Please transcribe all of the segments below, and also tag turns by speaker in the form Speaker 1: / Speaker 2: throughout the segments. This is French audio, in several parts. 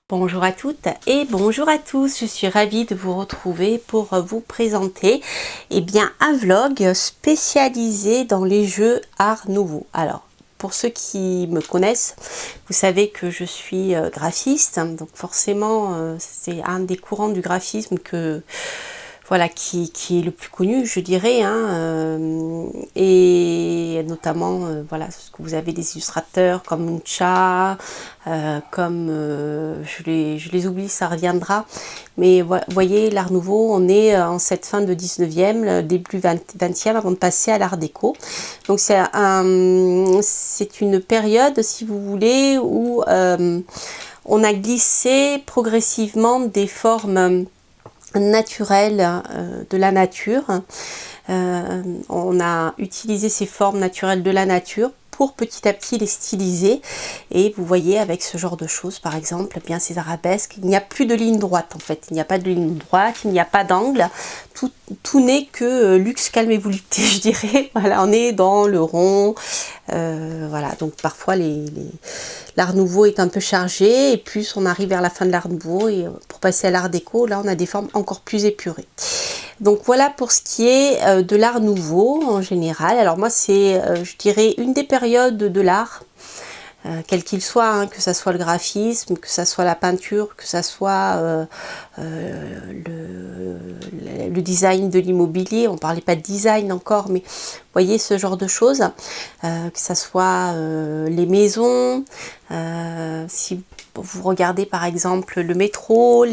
Speaker 1: Bonjour à toutes et bonjour à tous, je suis ravie de vous retrouver pour vous présenter un vlog spécialisé dans les jeux Art Nouveau. Alors, pour ceux qui me connaissent, vous savez que je suis graphiste, donc forcément c'est un des courants du graphisme voilà, qui est le plus connu, je dirais, et notamment, voilà, ce que vous avez des illustrateurs comme Muncha, je les oublie, ça reviendra, mais voyez, l'art nouveau, on est en cette fin de 19e, début 20e, avant de passer à l'art déco. Donc c'est une période, si vous voulez, où on a glissé progressivement des formes naturelles de la nature. On a utilisé ces formes naturelles de la nature pour petit à petit les styliser, et vous voyez avec ce genre de choses, par exemple, bien ces arabesques, il n'y a plus de ligne droite en fait, il n'y a pas de ligne droite, il n'y a pas d'angle, tout n'est que luxe, calme et volupté, je dirais. Voilà, on est dans le rond, voilà, donc parfois l'art nouveau est un peu chargé, et plus on arrive vers la fin de l'art nouveau, et pour passer à l'art déco, là on a des formes encore plus épurées. Donc voilà pour ce qui est de l'art nouveau en général. Alors moi c'est, je dirais, une des périodes de l'art, quel qu'il soit, hein, que ça soit le graphisme, que ça soit la peinture, que ça soit le design de l'immobilier. On ne parlait pas de design encore, mais vous voyez ce genre de choses, que ça soit les maisons, si vous regardez par exemple le métro,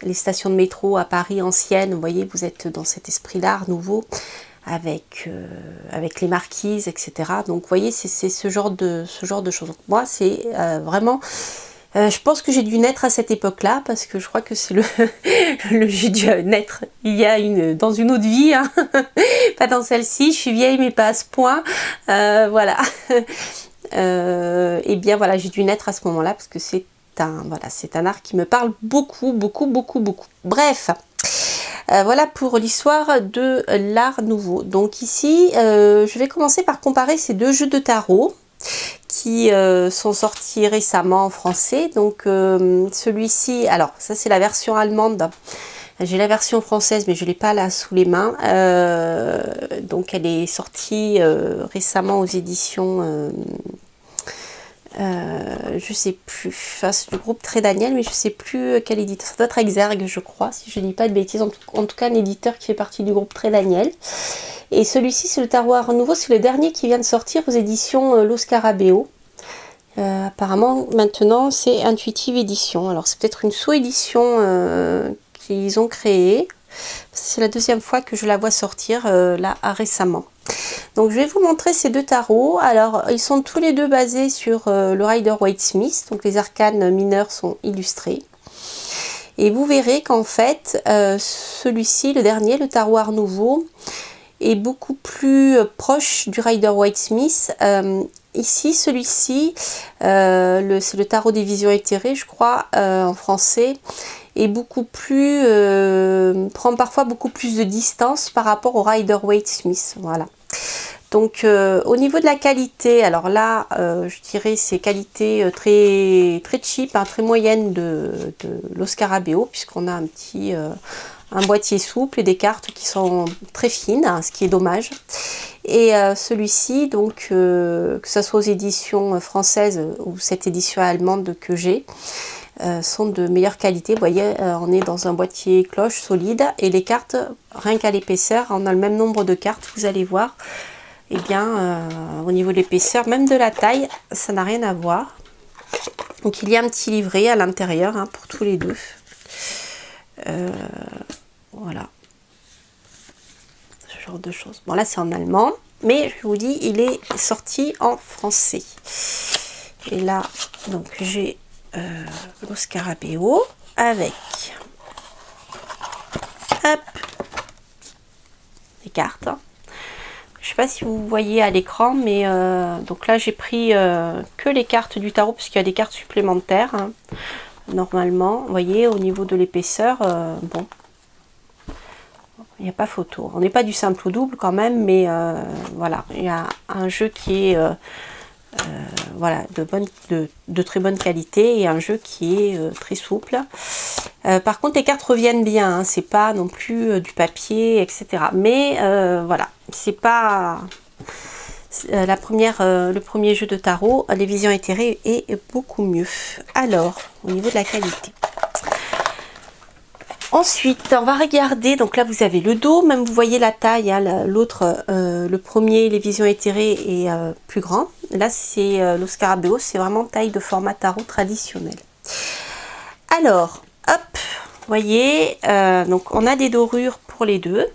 Speaker 1: les stations de métro à Paris anciennes, vous voyez, vous êtes dans cet esprit-là, art nouveau, avec les marquises, etc. Donc vous voyez, c'est ce genre de choses. Donc, moi, c'est vraiment... je pense que j'ai dû naître à cette époque-là, parce que je crois que c'est j'ai dû naître dans une autre vie, hein. Pas dans celle-ci, je suis vieille mais pas à ce point. Voilà. Et bien voilà, j'ai dû naître à ce moment-là, parce que c'est un art qui me parle beaucoup, beaucoup, beaucoup, beaucoup. Bref, voilà pour l'histoire de l'art nouveau. Donc ici, je vais commencer par comparer ces deux jeux de tarot qui sont sortis récemment en français. Donc celui-ci, alors ça c'est la version allemande. J'ai la version française, mais je ne l'ai pas là sous les mains. Donc elle est sortie récemment aux éditions... je sais plus, enfin, c'est du groupe Très Daniel, mais je sais plus quel éditeur, ça doit être Exergue, je crois, si je dis pas de bêtises, en tout cas un éditeur qui fait partie du groupe Très Daniel. Et celui-ci, c'est le tarot Art Nouveau, c'est le dernier qui vient de sortir aux éditions Lo Scarabeo. Apparemment maintenant c'est Intuitive Édition, alors c'est peut-être une sous-édition qu'ils ont créée. C'est la deuxième fois que je la vois sortir là récemment. Donc je vais vous montrer ces deux tarots. Alors ils sont tous les deux basés sur le Rider-Waite-Smith, donc les arcanes mineurs sont illustrés. Et vous verrez qu'en fait celui-ci, le dernier, le tarot Art Nouveau, est beaucoup plus proche du Rider-Waite-Smith. Ici, celui-ci, c'est le tarot des visions éthérées, je crois, en français, est beaucoup plus, prend parfois beaucoup plus de distance par rapport au Rider-Waite-Smith. Voilà. Donc au niveau de la qualité, alors là je dirais c'est qualité très, très cheap, hein, très moyenne de Lo Scarabeo, puisqu'on a un boîtier souple et des cartes qui sont très fines, hein, ce qui est dommage. Et celui-ci, donc que ce soit aux éditions françaises ou cette édition allemande que j'ai, sont de meilleure qualité. Vous voyez, on est dans un boîtier cloche solide, et les cartes, rien qu'à l'épaisseur, on a le même nombre de cartes, vous allez voir. Et bien au niveau de l'épaisseur, même de la taille, ça n'a rien à voir. Donc il y a un petit livret à l'intérieur, hein, pour tous les deux. Voilà, ce genre de choses. Bon, là c'est en allemand, mais je vous dis, il est sorti en français. Et là, donc j'ai Lo Scarabeo avec, hop, les cartes. Je ne sais pas si vous voyez à l'écran, mais donc là j'ai pris que les cartes du tarot, puisqu'il y a des cartes supplémentaires, hein, normalement. Vous voyez, au niveau de l'épaisseur, bon, il n'y a pas photo. On n'est pas du simple au double quand même, mais voilà, il y a un jeu qui est voilà, de très bonne qualité et un jeu qui est très souple. Par contre, les cartes reviennent bien, hein, c'est pas non plus du papier, etc. Mais voilà, c'est pas le premier jeu de tarot, les visions éthérées est beaucoup mieux. Alors, au niveau de la qualité. Ensuite, on va regarder, donc là vous avez le dos, même vous voyez la taille, hein, l'autre, le premier, les visions éthérées, est plus grand. Là c'est le Scarabéus, c'est vraiment taille de format tarot traditionnel. Alors, hop, vous voyez, donc on a des dorures pour les deux.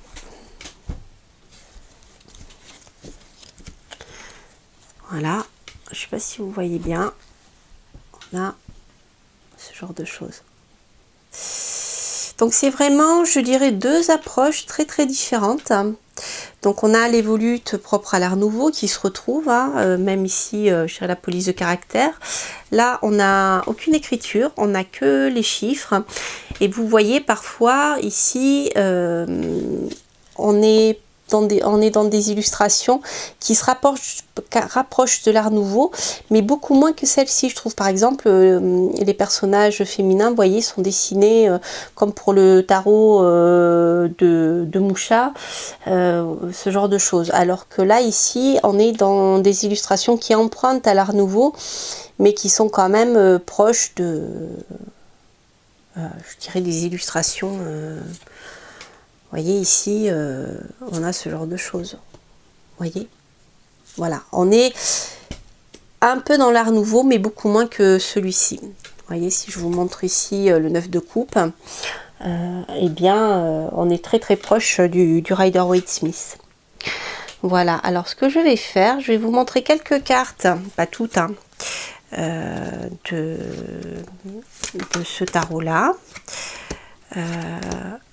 Speaker 1: Voilà, je ne sais pas si vous voyez bien, on a ce genre de choses. Donc c'est vraiment, je dirais, deux approches très différentes. Donc on a les volutes propres à l'art nouveau qui se retrouvent, hein, même ici chez la police de caractère. Là on n'a aucune écriture, on n'a que les chiffres. Et vous voyez parfois ici, on est dans des illustrations qui se rapprochent de l'art nouveau, mais beaucoup moins que celle-ci, je trouve. Par exemple, les personnages féminins, vous voyez, sont dessinés comme pour le tarot de Moucha, ce genre de choses. Alors que là, ici, on est dans des illustrations qui empruntent à l'art nouveau, mais qui sont quand même proches de, je dirais, des illustrations... Vous voyez ici, on a ce genre de choses. Vous voyez, voilà, on est un peu dans l'art nouveau, mais beaucoup moins que celui-ci. Vous voyez, si je vous montre ici le 9 de coupe, eh bien, on est très proche du Rider-Waite-Smith. Voilà, alors ce que je vais faire, je vais vous montrer quelques cartes, pas toutes, hein, de ce tarot-là.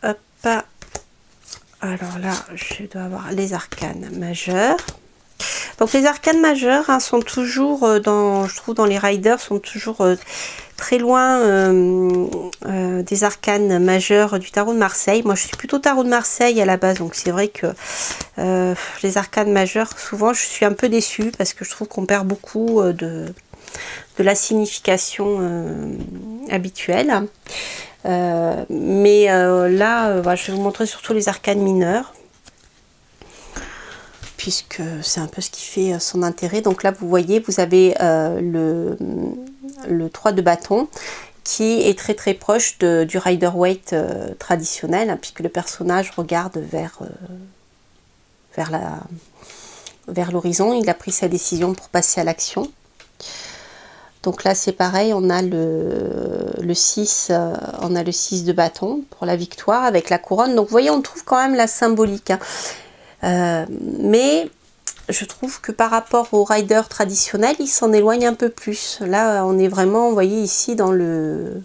Speaker 1: Hop. Alors là, je dois avoir les arcanes majeurs. Donc les arcanes majeurs, hein, sont toujours je trouve dans les riders, sont toujours très loin des arcanes majeures du tarot de Marseille. Moi je suis plutôt tarot de Marseille à la base, donc c'est vrai que les arcanes majeures, souvent je suis un peu déçue parce que je trouve qu'on perd beaucoup de la signification habituelle. Mais là, voilà, je vais vous montrer surtout les arcanes mineures, puisque c'est un peu ce qui fait son intérêt. Donc là, vous voyez, vous avez le 3 de bâton, qui est très proche du Rider-Waite traditionnel, hein, puisque le personnage regarde vers l'horizon. Il a pris sa décision pour passer à l'action. Donc là c'est pareil, on a le 6, on a le 6 de bâton pour la victoire avec la couronne. Donc vous voyez, on trouve quand même la symbolique, hein. Mais je trouve que par rapport au rider traditionnel, il s'en éloigne un peu plus. Là on est vraiment, vous voyez ici dans le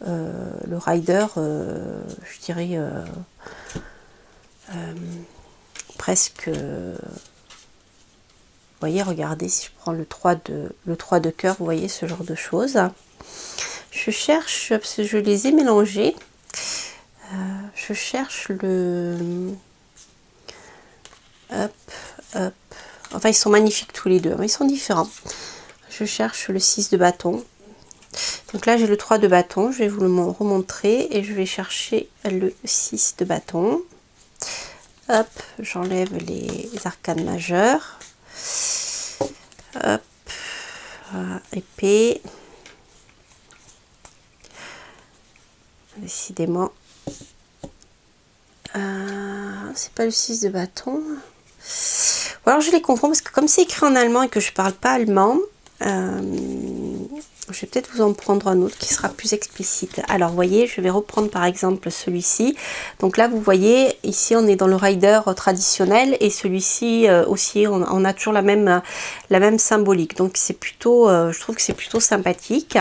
Speaker 1: rider, je dirais presque... Vous voyez, regardez, si je prends le 3 de cœur, vous voyez ce genre de choses. Je cherche, parce que je les ai mélangés, je cherche le... Hop, hop. Enfin, ils sont magnifiques tous les deux, mais ils sont différents. Je cherche le 6 de bâton. Donc là, j'ai le 3 de bâton, je vais vous le remontrer, et je vais chercher le 6 de bâton. Hop, j'enlève les arcanes majeures. Hop, voilà, épée. Décidément, c'est pas le 6 de bâton. Ou alors je les confonds parce que comme c'est écrit en allemand et que je parle pas allemand, je vais peut-être vous en prendre un autre qui sera plus explicite. Alors vous voyez, je vais reprendre par exemple celui-ci. Donc là vous voyez, ici on est dans le rider traditionnel et celui-ci aussi, on a toujours la même symbolique. Donc c'est plutôt, je trouve que c'est plutôt sympathique.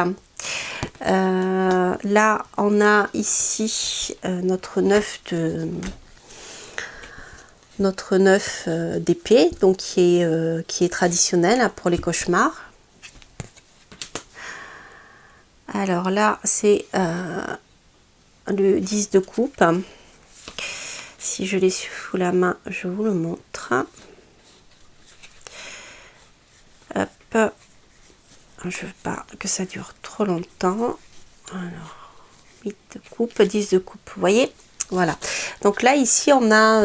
Speaker 1: Là on a ici notre 9 d'épée, donc qui est traditionnel, hein, pour les cauchemars. Alors là, c'est le 10 de coupe. Si je l'ai sous la main, je vous le montre. Hop. Je veux pas que ça dure trop longtemps. Alors, 8 de coupe, 10 de coupe, vous voyez? Voilà. Donc là, ici, on a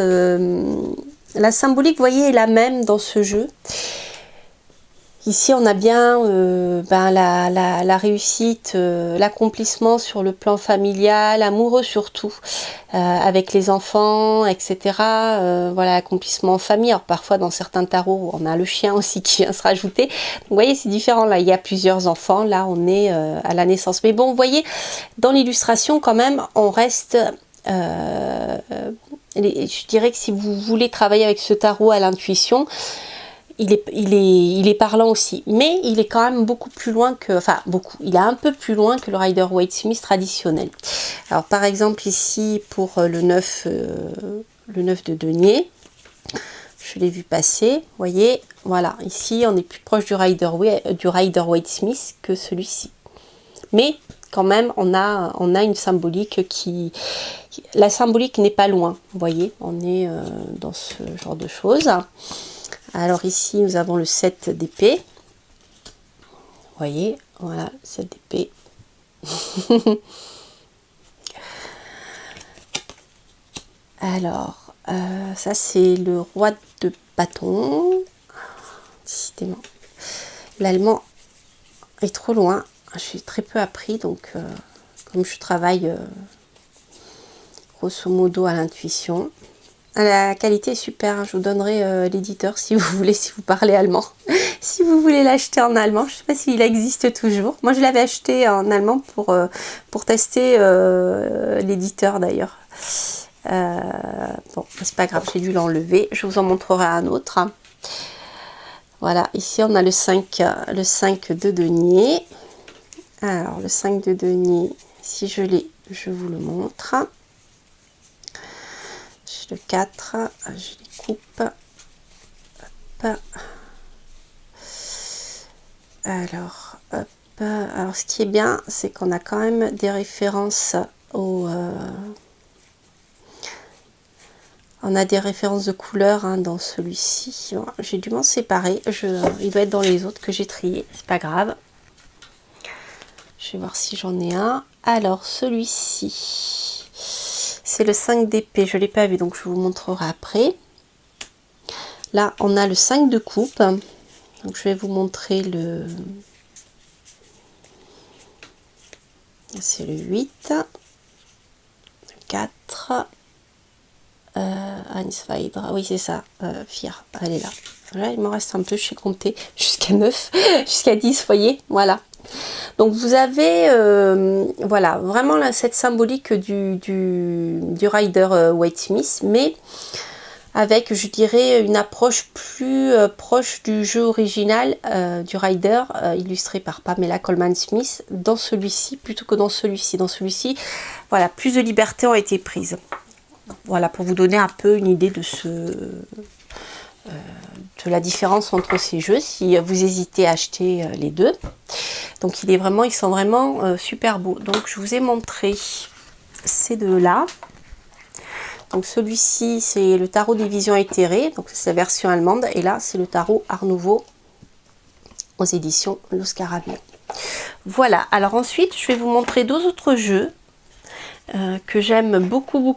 Speaker 1: la symbolique, vous voyez, est la même dans ce jeu. Ici, on a bien la réussite, l'accomplissement sur le plan familial, amoureux surtout, avec les enfants, etc. Voilà, l'accomplissement en famille. Alors parfois, dans certains tarots, on a le chien aussi qui vient se rajouter. Donc, vous voyez, c'est différent. Là, il y a plusieurs enfants. Là, on est à la naissance. Mais bon, vous voyez, dans l'illustration, quand même, on reste... je dirais que si vous voulez travailler avec ce tarot à l'intuition, il est parlant aussi, mais il est quand même beaucoup plus loin que, enfin beaucoup, il est un peu plus loin que le Rider-Waite-Smith traditionnel. Alors par exemple ici pour le 9 de denier, je l'ai vu passer, vous voyez, voilà, ici on est plus proche du Rider-Waite-Smith que celui-ci. Mais quand même on a une symbolique la symbolique n'est pas loin, vous voyez, on est dans ce genre de choses. Alors ici, nous avons le 7 d'épée. Vous voyez, voilà, 7 d'épée. Alors, ça c'est le roi de bâton. Décidément, l'allemand est trop loin. J'ai très peu appris, donc comme je travaille grosso modo à l'intuition. La qualité est super, je vous donnerai l'éditeur si vous voulez, si vous parlez allemand. Si vous voulez l'acheter en allemand, je ne sais pas s'il existe toujours. Moi je l'avais acheté en allemand pour tester l'éditeur d'ailleurs. Bon, c'est pas grave, j'ai dû l'enlever. Je vous en montrerai un autre. Voilà, ici on a le 5 de denier. Alors le 5 de denier, si je l'ai, je vous le montre. Le 4, je les coupe. Hop. Alors, hop. Alors, ce qui est bien, c'est qu'on a quand même des références au... on a des références de couleurs hein, dans celui-ci. Bon, j'ai dû m'en séparer. Il doit être dans les autres que j'ai triés. C'est pas grave. Je vais voir si j'en ai un. Alors, celui-ci... C'est le 5 d'épée, je ne l'ai pas vu, donc je vous montrerai après. Là, on a le 5 de coupe. Donc, je vais vous montrer le... C'est le 8. Le 4. Einsweidra. Oui, c'est ça. Fir. Elle est là. Là, il m'en reste un peu, je sais compter. Jusqu'à 9. Jusqu'à 10, vous voyez. Voilà. Donc vous avez voilà vraiment là, cette symbolique du Rider-Waite-Smith, mais avec je dirais une approche plus proche du jeu original du Rider illustré par Pamela Colman Smith dans celui-ci plutôt que dans celui-ci. Dans celui-ci, voilà, plus de liberté ont été prises. Voilà, pour vous donner un peu une idée de de la différence entre ces jeux si vous hésitez à acheter les deux. Donc ils sont vraiment super beaux. Donc je vous ai montré ces deux-là. Donc celui-ci c'est le tarot des visions éthérées, donc c'est la version allemande, et là c'est le tarot Art Nouveau aux éditions Lo Scarabeo. Voilà, alors ensuite je vais vous montrer deux autres jeux que j'aime beaucoup.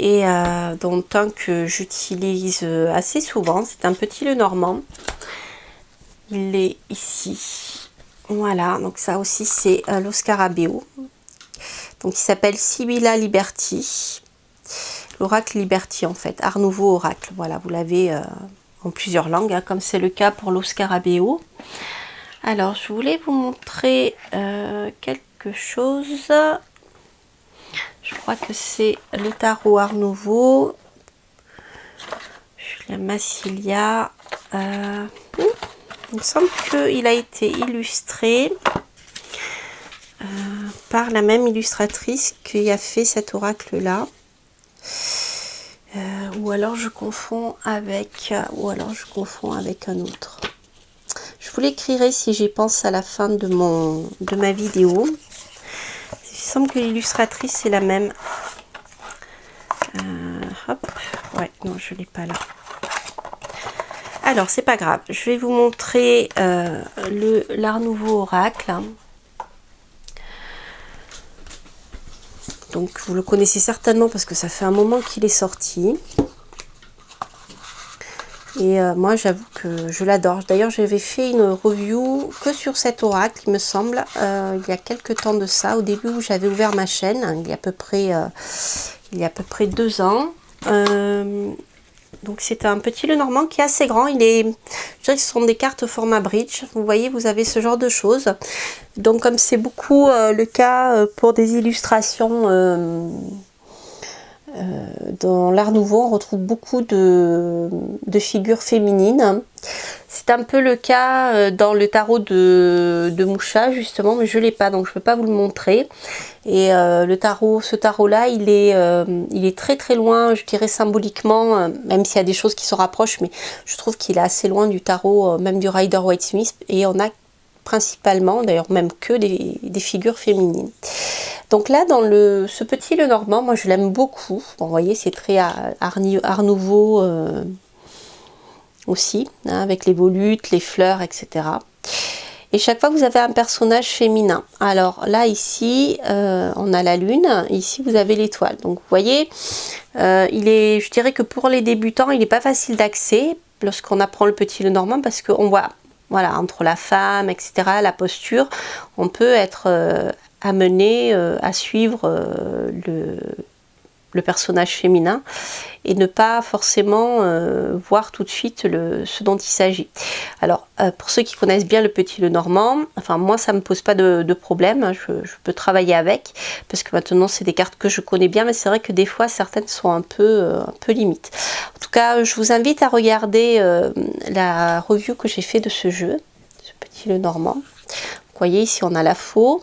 Speaker 1: Et dont un que j'utilise assez souvent, c'est un petit Lenormand. Il est ici. Voilà, donc ça aussi c'est Lo Scarabeo. Donc il s'appelle Sibylla Liberty. L'oracle Liberty en fait, Art Nouveau Oracle. Voilà, vous l'avez en plusieurs langues, hein, comme c'est le cas pour Lo Scarabeo. Alors, je voulais vous montrer quelque chose. Je crois que c'est le tarot Art Nouveau. Julia Massilia. Il me semble qu'il a été illustré par la même illustratrice qui a fait cet oracle-là. Ou alors je confonds avec un autre. Je vous l'écrirai si j'y pense à la fin de ma vidéo. Il semble que l'illustratrice c'est la même. Hop, ouais, non, je l'ai pas là. Alors, c'est pas grave. Je vais vous montrer l'Art Nouveau Oracle. Donc, vous le connaissez certainement parce que ça fait un moment qu'il est sorti. Et moi, j'avoue que je l'adore. D'ailleurs, j'avais fait une review que sur cet oracle, il me semble, il y a quelques temps de ça, au début où j'avais ouvert ma chaîne, il y a à peu près 2 ans. Donc c'est un petit Lenormand qui est assez grand. Je dirais que ce sont des cartes format bridge. Vous voyez, vous avez ce genre de choses. Donc comme c'est beaucoup le cas pour des illustrations dans l'Art Nouveau, on retrouve beaucoup de figures féminines. C'est un peu le cas dans le tarot de Moucha justement, mais je ne l'ai pas, donc je ne peux pas vous le montrer. Et ce tarot-là, il est très très loin, je dirais symboliquement, même s'il y a des choses qui se rapprochent, mais je trouve qu'il est assez loin du tarot, même du Rider-Waite-Smith, et on a principalement, d'ailleurs même que des figures féminines. Donc là, dans ce petit Lenormand, moi je l'aime beaucoup. Bon, vous voyez, c'est très art nouveau aussi, hein, avec les volutes, les fleurs, etc. Et chaque fois, vous avez un personnage féminin. Alors là, ici, on a la lune. Ici, vous avez l'étoile. Donc, vous voyez, je dirais que pour les débutants, il n'est pas facile d'accès lorsqu'on apprend le petit Lenormand parce qu'on voit, voilà, entre la femme, etc., la posture, on peut être amené à suivre le personnage féminin et ne pas forcément voir tout de suite ce dont il s'agit. Alors pour ceux qui connaissent bien le petit Lenormand, enfin moi ça me pose pas de problème, hein, je peux travailler avec parce que maintenant c'est des cartes que je connais bien, mais c'est vrai que des fois certaines sont un peu limites. En tout cas, je vous invite à regarder la review que j'ai fait de ce jeu, ce petit Lenormand. Vous voyez ici on a la faux,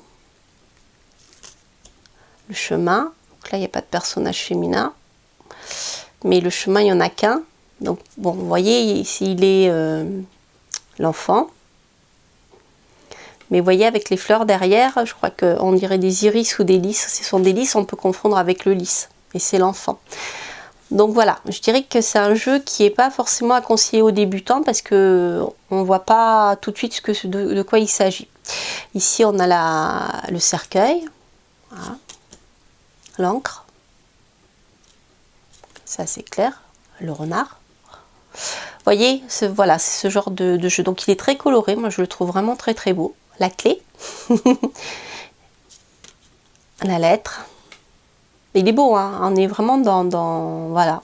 Speaker 1: le chemin. Donc là, il n'y a pas de personnage féminin. Mais le chemin, il n'y en a qu'un. Donc, bon, vous voyez, ici, il est l'enfant. Mais vous voyez, avec les fleurs derrière, je crois qu'on dirait des iris ou des lys. Ce sont des lys, on peut confondre avec le lys. Et c'est l'enfant. Donc voilà, je dirais que c'est un jeu qui n'est pas forcément à conseiller aux débutants parce qu'on ne voit pas tout de suite de quoi il s'agit. Ici, on a le cercueil. Voilà. L'encre, ça c'est clair, le renard. Vous voyez, voilà, c'est ce genre de jeu. Donc il est très coloré, moi je le trouve vraiment très très beau. La clé, la lettre. Il est beau, hein, on est vraiment voilà,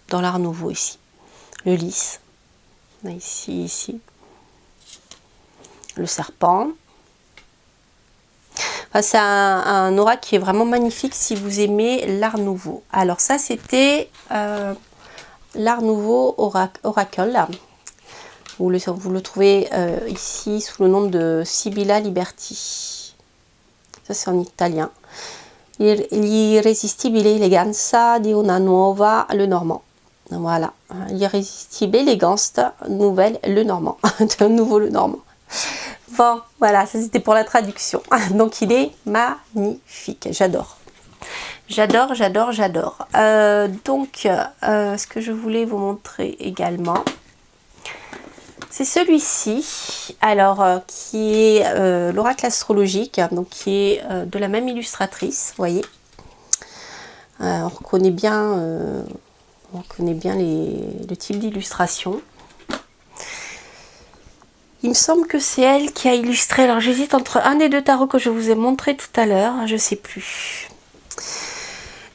Speaker 1: dans l'Art Nouveau ici. Le lys, on a ici, le serpent. Enfin, c'est un oracle qui est vraiment magnifique si vous aimez l'Art Nouveau. Alors ça, c'était l'Art Nouveau Oracle. Vous le trouvez ici sous le nom de Sibilla Liberty. Ça, c'est en italien. L'irresistibile eleganza di una nuova Lenormand. Voilà. L'irrésistible élégance nouvelle Lenormand. D'un nouveau Lenormand. Bon, voilà, ça c'était pour la traduction. Donc il est magnifique, j'adore. J'adore, j'adore, j'adore. Donc, ce que je voulais vous montrer également, c'est celui-ci, alors qui est l'oracle astrologique, donc qui est de la même illustratrice, vous voyez. On reconnaît bien le type d'illustration. Il me semble que c'est elle qui a illustré. Alors j'hésite entre un des deux tarots que je vous ai montré tout à l'heure. Je ne sais plus.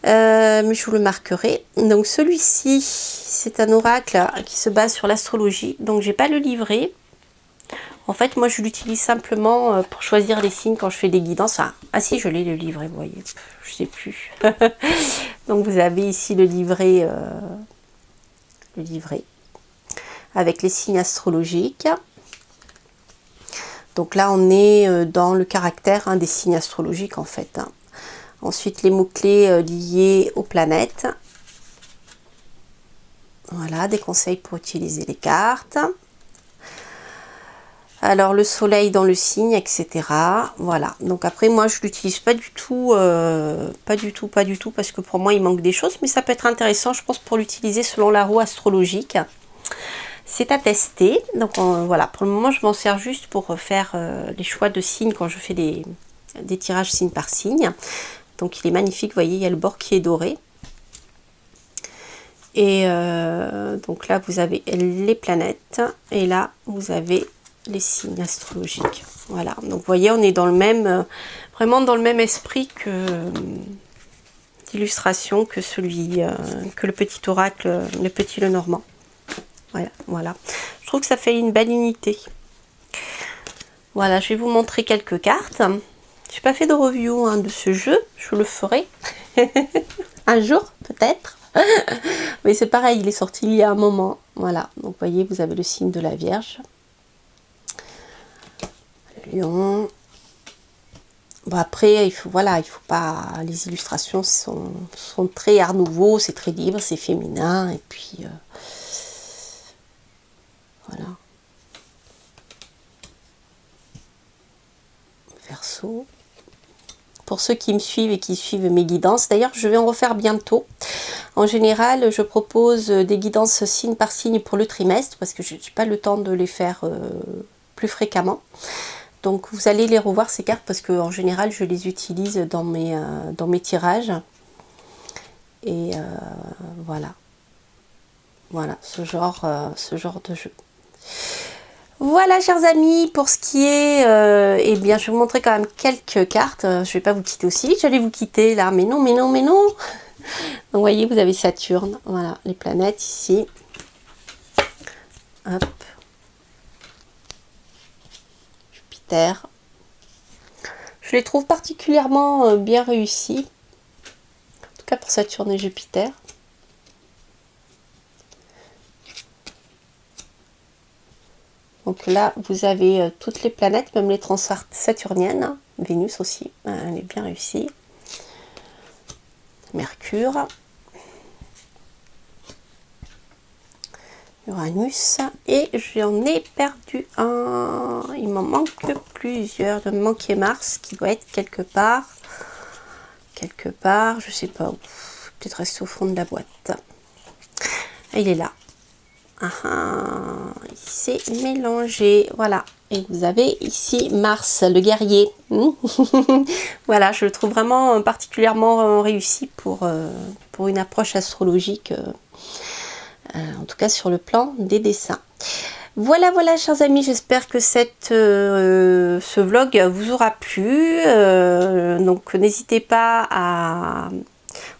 Speaker 1: Mais je vous le marquerai. Donc celui-ci, c'est un oracle qui se base sur l'astrologie. Donc j'ai pas le livret. En fait, moi je l'utilise simplement pour choisir les signes quand je fais des guidances. Ah si, je l'ai le livret, vous voyez. Je sais plus. Donc vous avez ici le livret avec les signes astrologiques. Donc là, on est dans le caractère des signes astrologiques en fait. Ensuite, les mots-clés liés aux planètes. Voilà, des conseils pour utiliser les cartes. Alors, le soleil dans le signe, etc. Voilà. Donc après, moi, je l'utilise pas du tout, parce que pour moi, il manque des choses. Mais ça peut être intéressant, je pense, pour l'utiliser selon la roue astrologique. c'est à tester. Donc voilà, pour le moment je m'en sers juste pour faire les choix de signes quand je fais des tirages signe par signe. Donc il est magnifique, vous voyez, il y a le bord qui est doré. Et donc là vous avez les planètes et là vous avez les signes astrologiques. Voilà, donc vous voyez, on est dans le même, vraiment dans le même esprit que d'illustration que celui, que le petit oracle, le petit Lenormand. Voilà, voilà. Je trouve que ça fait une belle unité. Voilà, je vais vous montrer quelques cartes. J'ai pas fait de review hein, de ce jeu, je le ferai un jour peut-être. Mais c'est pareil, il est sorti il y a un moment. Voilà, donc vous voyez, vous avez le signe de la Vierge. Le lion. Bon après, il faut pas. Les illustrations sont très art nouveau, c'est très libre, c'est féminin, et puis voilà. Verseau. Pour ceux qui me suivent et qui suivent mes guidances, d'ailleurs je vais en refaire bientôt. En général, je propose des guidances signe par signe pour le trimestre parce que je n'ai pas le temps de les faire plus fréquemment. Donc vous allez les revoir ces cartes parce que en général je les utilise dans mes tirages. Et voilà. Voilà, ce genre de jeu. Voilà chers amis, pour ce qui est, eh bien je vais vous montrer quand même quelques cartes. Je vais pas vous quitter aussi vite, j'allais vous quitter là, mais non, mais non, mais non. Donc vous voyez, vous avez Saturne, voilà, les planètes ici. Hop. Jupiter. Je les trouve particulièrement bien réussis. En tout cas pour Saturne et Jupiter. Donc là, vous avez toutes les planètes, même les transsaturniennes. Vénus aussi, elle est bien réussie. Mercure. Uranus. Et j'en ai perdu un. Il m'en manque plusieurs. Il me manquait Mars, qui doit être quelque part. Quelque part, je sais pas où. Peut-être rester au fond de la boîte. Et il est là. Il s'est mélangé, voilà. Et vous avez ici Mars, le guerrier. Voilà, je le trouve vraiment particulièrement réussi pour une approche astrologique, en tout cas sur le plan des dessins. Voilà, voilà, chers amis, j'espère que ce vlog vous aura plu. Donc, n'hésitez pas à...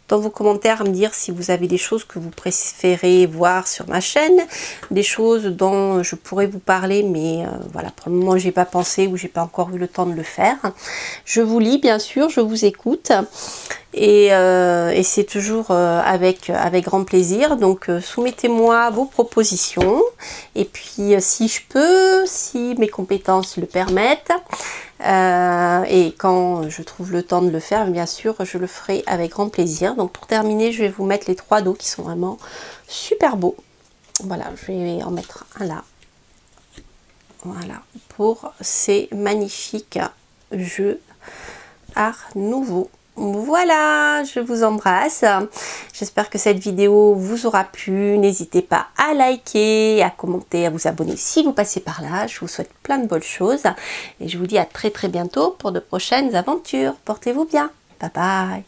Speaker 1: dans vos commentaires à me dire si vous avez des choses que vous préférez voir sur ma chaîne, des choses dont je pourrais vous parler, mais voilà, pour le moment j'ai pas pensé ou j'ai pas encore eu le temps de le faire. Je vous lis bien sûr, je vous écoute et c'est toujours avec grand plaisir. Donc soumettez-moi vos propositions et puis si je peux, si mes compétences le permettent, et quand je trouve le temps de le faire, bien sûr, je le ferai avec grand plaisir. Donc pour terminer, je vais vous mettre les 3 dos qui sont vraiment super beaux. Voilà, je vais en mettre un là. Voilà, pour ces magnifiques jeux art nouveau. Voilà, je vous embrasse. J'espère que cette vidéo vous aura plu. N'hésitez pas à liker, à commenter, à vous abonner si vous passez par là. Je vous souhaite plein de bonnes choses. Et je vous dis à très bientôt pour de prochaines aventures. Portez-vous bien. Bye bye.